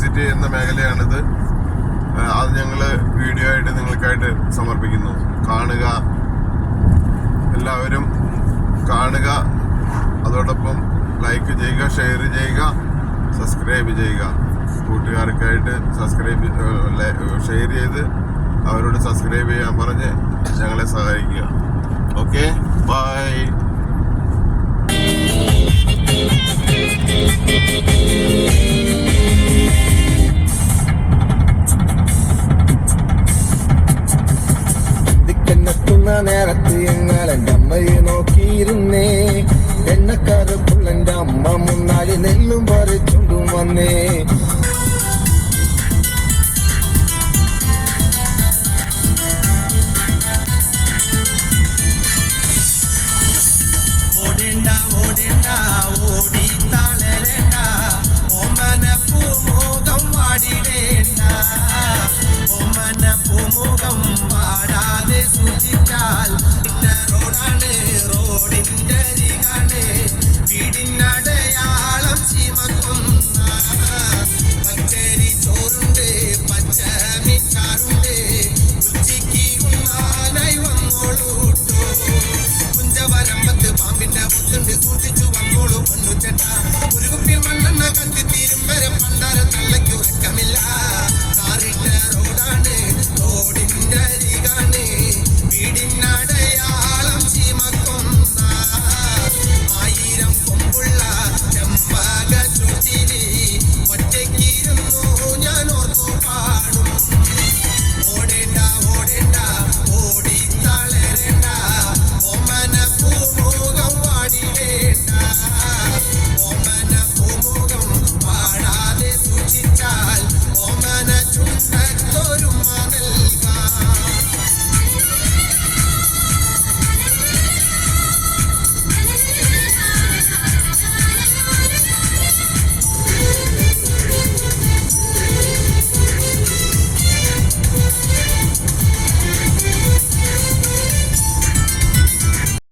Visit ചെയ്യുന്ന മേഖലയാണിത്. അത് ഞങ്ങൾ വീഡിയോ ആയിട്ട് നിങ്ങൾക്കായിട്ട് സമർപ്പിക്കുന്നു. കാണുക, എല്ലാവരും കാണുക. അതോടൊപ്പം ലൈക്ക് ചെയ്യുക, ഷെയർ ചെയ്യുക, സബ്സ്ക്രൈബ് ചെയ്യുക. കൂട്ടുകാർക്കായിട്ട് ഷെയർ ചെയ്ത് അവരോട് സബ്സ്ക്രൈബ് ചെയ്യാൻ പറഞ്ഞ് ഞങ്ങളെ സഹായിക്കുക. Okay, bye. നേരത്ത് ഞങ്ങളെന്റെ അമ്മയെ നോക്കിയിരുന്നേ. എണ്ണക്കാരപ്പുള്ള എന്റെ അമ്മ മുന്നാലി നെല്ലും പറിച്ചുണ്ടും വന്നേ.